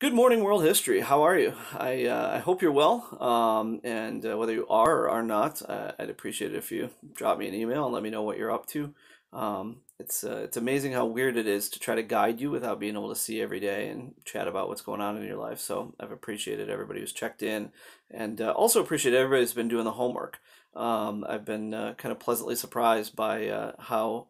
Good morning, world history. How are you? I hope you're well. And whether you are or are not, I'd appreciate it if you drop me an email and let me know what you're up to. It's amazing how weird it is to try to guide you without being able to see every day and chat about what's going on in your life. So I've appreciated everybody who's checked in, and also appreciate everybody who's been doing the homework. I've been kind of pleasantly surprised by how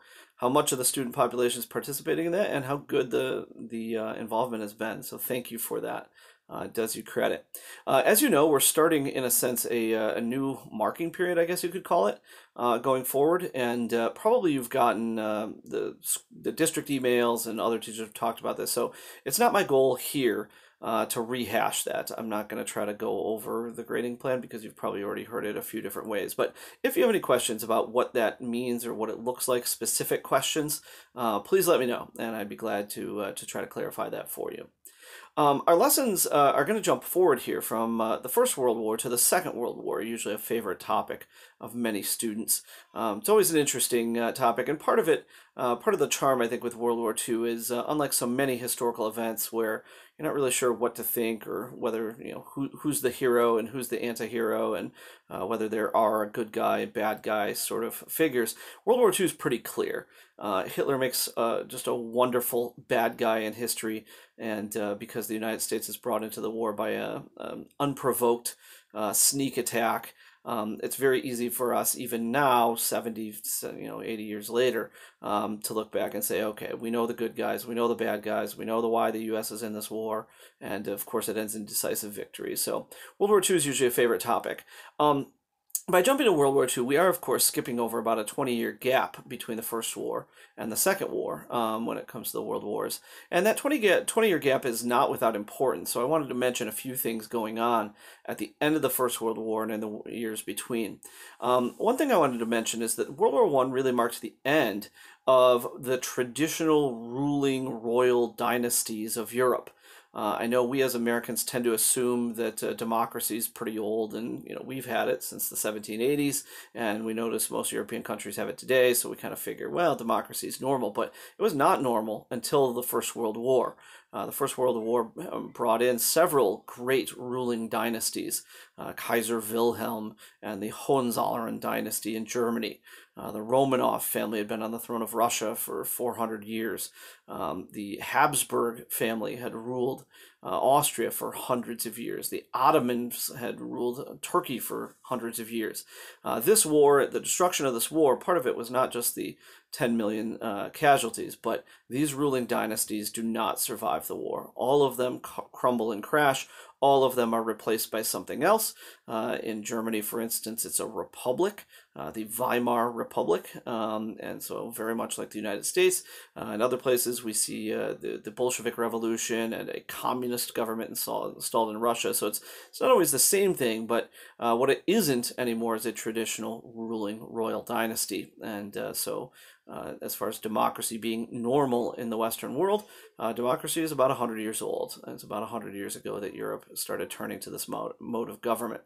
much of the student population is participating in that and how good the involvement has been. So thank you for that. It does you credit. As you know, we're starting, in a sense, a new marking period, I guess you could call it, going forward. And probably you've gotten the district emails, and other teachers have talked about this. So it's not my goal here to rehash that. I'm not going to try to go over the grading plan because you've probably already heard it a few different ways. But if you have any questions about what that means or what it looks like, specific questions, please let me know, and I'd be glad to try to clarify that for you. Our lessons are going to jump forward here from the First World War to the Second World War, usually a favorite topic of many students. It's always an interesting topic, and part of the charm, I think, with World War II is, unlike so many historical events where you're not really sure what to think, or whether, who's the hero and who's the anti-hero, and whether there are a good guy, bad guy sort of figures. World War II is pretty clear. Hitler makes just a wonderful bad guy in history, and because the United States is brought into the war by an unprovoked sneak attack, it's very easy for us, even now, 70, 80 years later, to look back and say, okay, we know the good guys, we know the bad guys, we know why the U.S. is in this war, and of course it ends in decisive victory. So World War II is usually a favorite topic. By jumping to World War II, we are, of course, skipping over about a 20-year gap between the First War and the Second War when it comes to the World Wars. And that 20-year gap is not without importance, so I wanted to mention a few things going on at the end of the First World War and in the years between. One thing I wanted to mention is that World War I really marked the end of the traditional ruling royal dynasties of Europe. I know we as Americans tend to assume that democracy is pretty old, and we've had it since the 1780s, and we notice most European countries have it today, so we kind of figure, well, democracy is normal, but it was not normal until the First World War. The First World War brought in several great ruling dynasties, Kaiser Wilhelm and the Hohenzollern dynasty in Germany. The Romanov family had been on the throne of Russia for 400 years. The Habsburg family had ruled Austria for hundreds of years. The Ottomans had ruled Turkey for hundreds of years. This war, the destruction of this war, part of it was not just the 10 million casualties, but these ruling dynasties do not survive the war. All of them crumble and crash. All of them are replaced by something else. In Germany, for instance, it's a republic, the Weimar Republic, and so very much like the United States. In other places, we see the Bolshevik Revolution and a communist government installed in Russia. So it's not always the same thing, but what it isn't anymore is a traditional ruling royal dynasty. And as far as democracy being normal in the Western world, democracy is about 100 years old. And it's about 100 years ago that Europe started turning to this mode of government.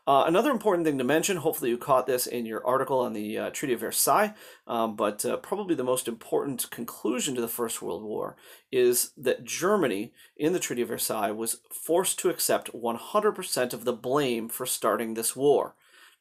Another important thing to mention, hopefully you caught this in your article on the Treaty of Versailles, but probably the most important conclusion to the First World War is that Germany, in the Treaty of Versailles, was forced to accept 100% of the blame for starting this war.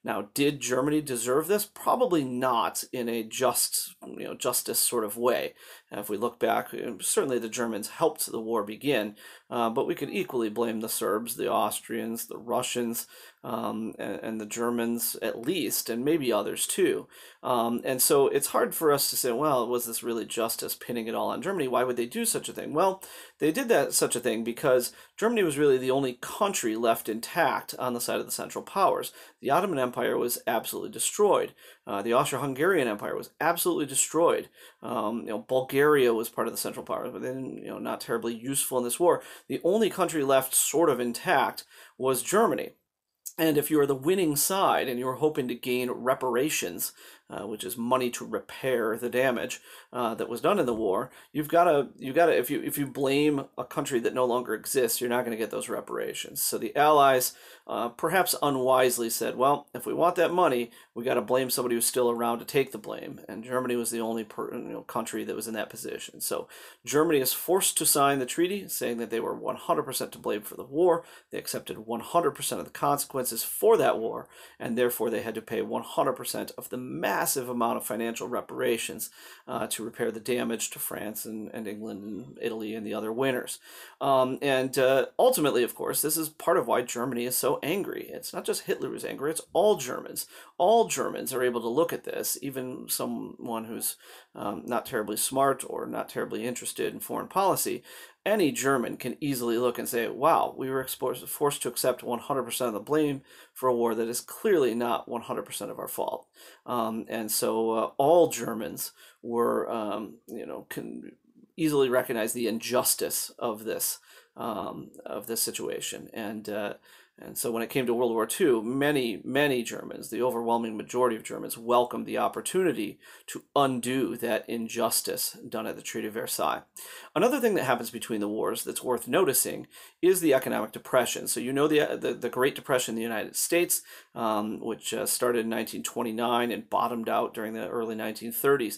Now, did Germany deserve this? Probably not in a justice sort of way. If we look back, certainly the Germans helped the war begin, but we could equally blame the Serbs, the Austrians, the Russians, and the Germans at least, and maybe others too. And so it's hard for us to say, well, was this really justice, pinning it all on Germany? Why would they do such a thing? Well, they did such a thing because Germany was really the only country left intact on the side of the Central Powers. The Ottoman Empire was absolutely destroyed. The Austro-Hungarian Empire was absolutely destroyed. Bulgaria was part of the Central Powers, but then not terribly useful in this war. The only country left sort of intact was Germany. And if you were the winning side and you were hoping to gain reparations which is money to repair the damage that was done in the war, you gotta if you blame a country that no longer exists, you're not going to get those reparations. So the Allies, perhaps unwisely, said, well, if we want that money, we got to blame somebody who's still around to take the blame. And Germany was the only country that was in that position. So Germany is forced to sign the treaty, saying that they were 100% to blame for the war. They accepted 100% of the consequences for that war, and therefore they had to pay 100% of the massive amount of financial reparations to repair the damage to France and England and Italy and the other winners. And ultimately, of course, this is part of why Germany is so angry. It's not just Hitler who's angry, it's all Germans. All Germans are able to look at this, even someone who's not terribly smart or not terribly interested in foreign policy. Any German can easily look and say, wow, we were forced to accept 100% of the blame for a war that is clearly not 100% of our fault. And so all Germans were, can easily recognize the injustice of this situation. And so when it came to World War II, many Germans, the overwhelming majority of Germans, welcomed the opportunity to undo that injustice done at the Treaty of Versailles. Another thing that happens between the wars that's worth noticing is the economic depression. So you know the Great Depression in the United States, which started in 1929 and bottomed out during the early 1930s.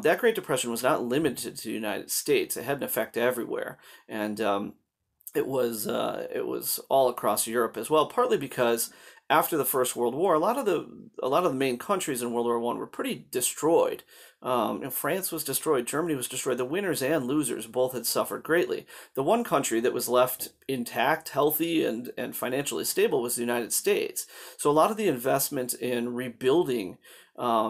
That Great Depression was not limited to the United States. It had an effect everywhere. And it was all across Europe as well, partly because after the First World War, a lot of the main countries in World War I were pretty destroyed. France was destroyed, Germany was destroyed. The winners and losers both had suffered greatly. The one country that was left intact, healthy, and financially stable was the United States. So a lot of the investment in rebuilding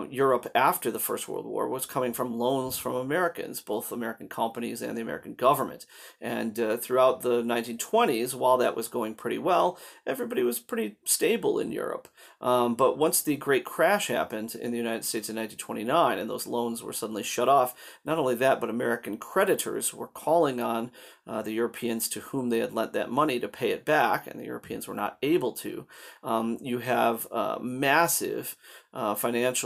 Europe after the First World War was coming from loans from Americans, both American companies and the American government. And throughout the 1920s, while that was going pretty well, everybody was pretty stable in Europe. But once the Great Crash happened in the United States in 1929 and those loans were suddenly shut off, not only that, but American creditors were calling on the Europeans to whom they had lent that money to pay it back, and the Europeans were not able to. You have massive financial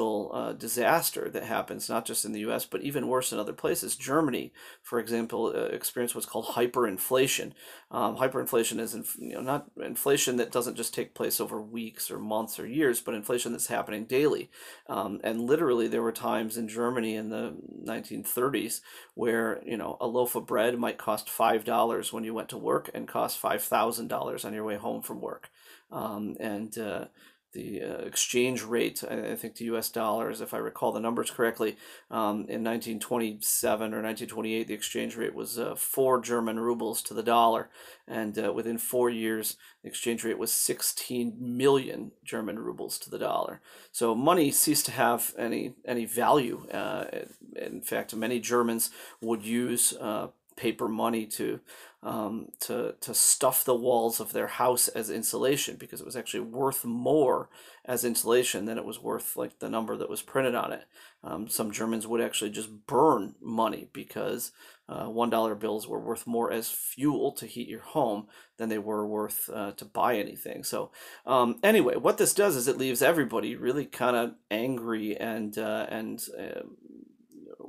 disaster that happens not just in the U.S. but even worse in other places. Germany, for example, experienced what's called hyperinflation. Hyperinflation is not inflation that doesn't just take place over weeks or months or years, but inflation that's happening daily. And literally, there were times in Germany in the 1930s where a loaf of bread might cost $5 when you went to work and cost $5,000 on your way home from work. The exchange rate, I think, to U.S. dollars, if I recall the numbers correctly, in 1927 or 1928, the exchange rate was 4 German rubles to the dollar, and within 4 years, the exchange rate was 16 million German rubles to the dollar. So money ceased to have any value. In fact, many Germans would use paper money to stuff the walls of their house as insulation, because it was actually worth more as insulation than it was worth like the number that was printed on it. Some Germans would actually just burn money because $1 bills were worth more as fuel to heat your home than they were worth to buy anything. So anyway, what this does is it leaves everybody really kind of angry and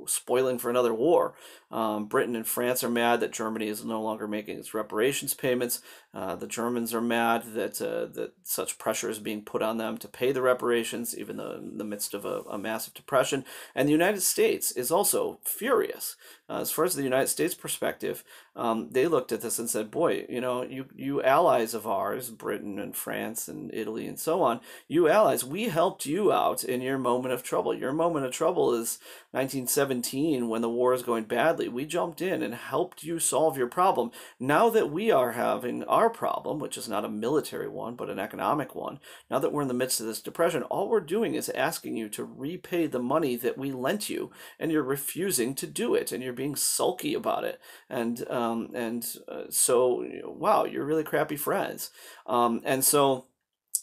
spoiling for another war. Britain and France are mad that Germany is no longer making its reparations payments. The Germans are mad that such pressure is being put on them to pay the reparations, even though in the midst of a massive depression. And the United States is also furious. As far as the United States perspective, they looked at this and said, boy, you allies of ours, Britain and France and Italy and so on, you allies, we helped you out in your moment of trouble. Your moment of trouble is 1917 when the war is going badly. We jumped in and helped you solve your problem. Now that we are having our problem, which is not a military one, but an economic one, now that we're in the midst of this depression, all we're doing is asking you to repay the money that we lent you, and you're refusing to do it, and you're being sulky about it. So, wow, you're really crappy friends. And so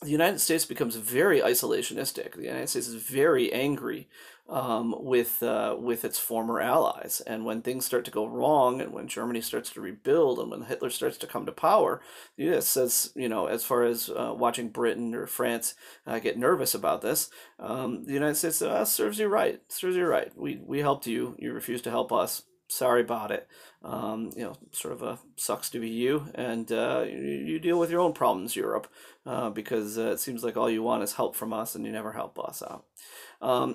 the United States becomes very isolationistic. The United States is very angry with its former allies, and when things start to go wrong, and when Germany starts to rebuild, and when Hitler starts to come to power, the U.S. says, as far as watching Britain or France get nervous about this, the United States says, serves you right, serves you right. We helped you, you refused to help us. Sorry about it. Sort of a sucks to be you, and you deal with your own problems, Europe, because it seems like all you want is help from us, and you never help us out.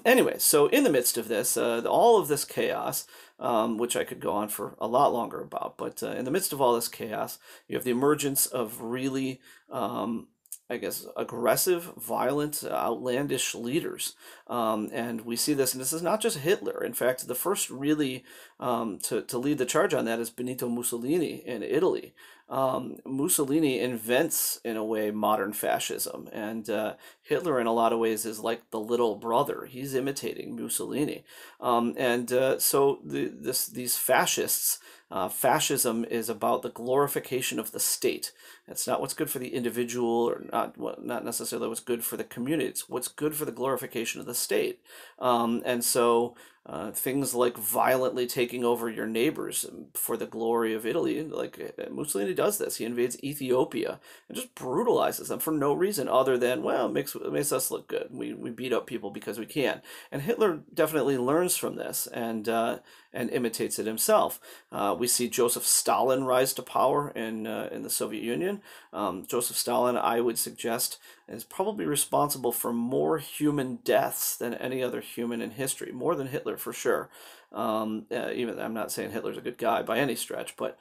Anyway, so in the midst of this, all of this chaos, which I could go on for a lot longer about, but in the midst of all this chaos, you have the emergence of really, I guess, aggressive, violent, outlandish leaders. And we see this, and this is not just Hitler. In fact, the first really to lead the charge on that is Benito Mussolini in Italy. Mussolini invents, in a way, modern fascism, and Hitler, in a lot of ways, is like the little brother. He's imitating Mussolini, so these fascists. Fascism is about the glorification of the state. It's not what's good for the individual, or not necessarily what's good for the community. It's what's good for the glorification of the state. And so things like violently taking over your neighbors for the glory of Italy, like Mussolini does this. He invades Ethiopia and just brutalizes them for no reason other than, well, it makes us look good. We beat up people because we can. And Hitler definitely learns from this and imitates it himself. We see Joseph Stalin rise to power in the Soviet Union. Joseph Stalin, I would suggest, is probably responsible for more human deaths than any other human in history, more than Hitler for sure. Even I'm not saying Hitler's a good guy by any stretch, but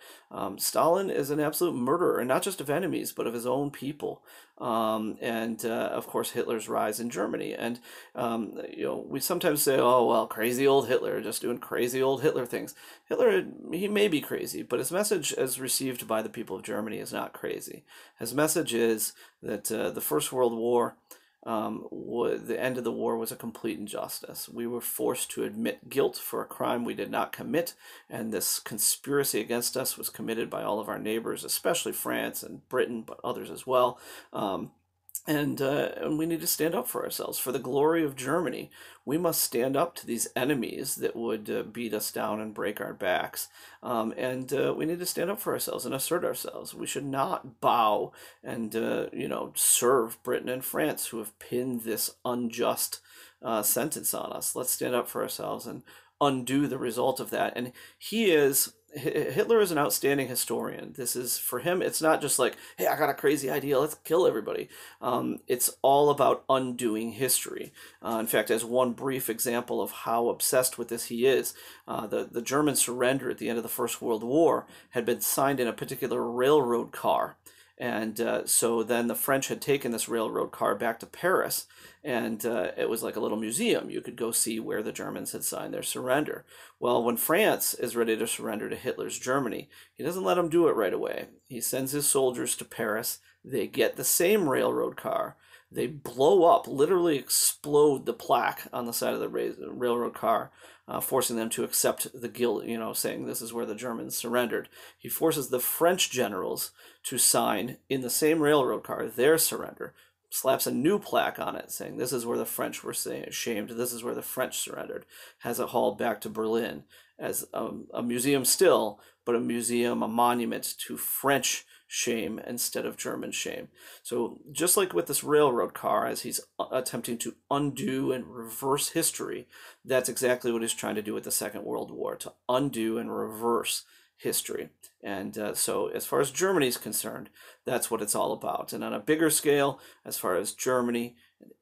Stalin is an absolute murderer, and not just of enemies, but of his own people. Of course, Hitler's rise in Germany. And we sometimes say, "Oh well, crazy old Hitler, just doing crazy old Hitler things." Hitler, he may be crazy, but his message, as received by the people of Germany, is not crazy. His message is that the First World War, the end of the war, was a complete injustice. We were forced to admit guilt for a crime we did not commit, and this conspiracy against us was committed by all of our neighbors, especially France and Britain, but others as well. And we need to stand up for ourselves. For the glory of Germany, we must stand up to these enemies that would beat us down and break our backs. We need to stand up for ourselves and assert ourselves. We should not bow and, serve Britain and France, who have pinned this unjust sentence on us. Let's stand up for ourselves and undo the result of that. And Hitler is an outstanding historian. This is, for him, it's not just like, hey, I got a crazy idea, let's kill everybody. It's all about undoing history. In fact, as one brief example of how obsessed with this he is, the German surrender at the end of the First World War had been signed in a particular railroad car. And so then the French had taken this railroad car back to Paris, and it was like a little museum. You could go see where the Germans had signed their surrender. Well, when France is ready to surrender to Hitler's Germany, he doesn't let them do it right away. He sends his soldiers to Paris. They get the same railroad car. They blow up, literally explode the plaque on the side of the railroad car, forcing them to accept the guilt, saying this is where the Germans surrendered. He forces the French generals to sign in the same railroad car their surrender, slaps a new plaque on it saying this is where the French were shamed, this is where the French surrendered, has it hauled back to Berlin as a museum still, but a museum, a monument to French shame instead of German shame. So just like with this railroad car, as he's attempting to undo and reverse history, that's exactly what he's trying to do with the Second World War, to undo and reverse history. And so as far as Germany is concerned, that's what it's all about. And on a bigger scale, as far as Germany,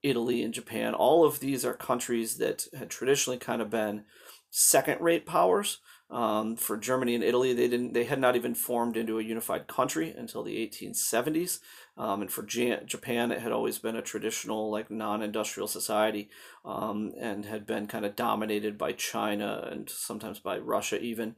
Italy, and Japan, all of these are countries that had traditionally kind of been second-rate powers. For Germany and Italy, they had not even formed into a unified country until the 1870s. And for Japan, it had always been a traditional, like, non-industrial society, and had been kind of dominated by China and sometimes by Russia even.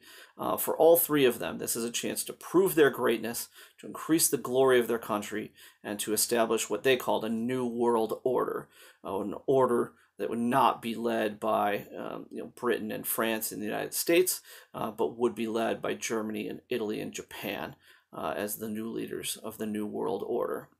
For all three of them, this is a chance to prove their greatness, to increase the glory of their country, and to establish what they called a new world order, an order that would not be led by Britain and France and the United States, but would be led by Germany and Italy and Japan as the new leaders of the New World Order.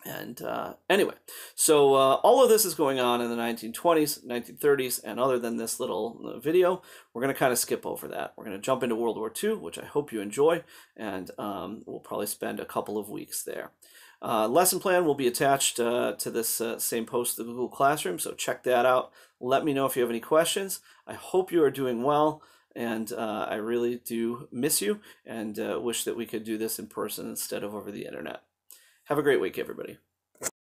And anyway, so all of this is going on in the 1920s, 1930s, and other than this little video, we're going to kind of skip over that. We're going to jump into World War II, which I hope you enjoy, and we'll probably spend a couple of weeks there. Lesson plan will be attached to this same post, the Google Classroom, so check that out. Let me know if you have any questions. I hope you are doing well, and I really do miss you, and wish that we could do this in person instead of over the internet. Have a great week, everybody.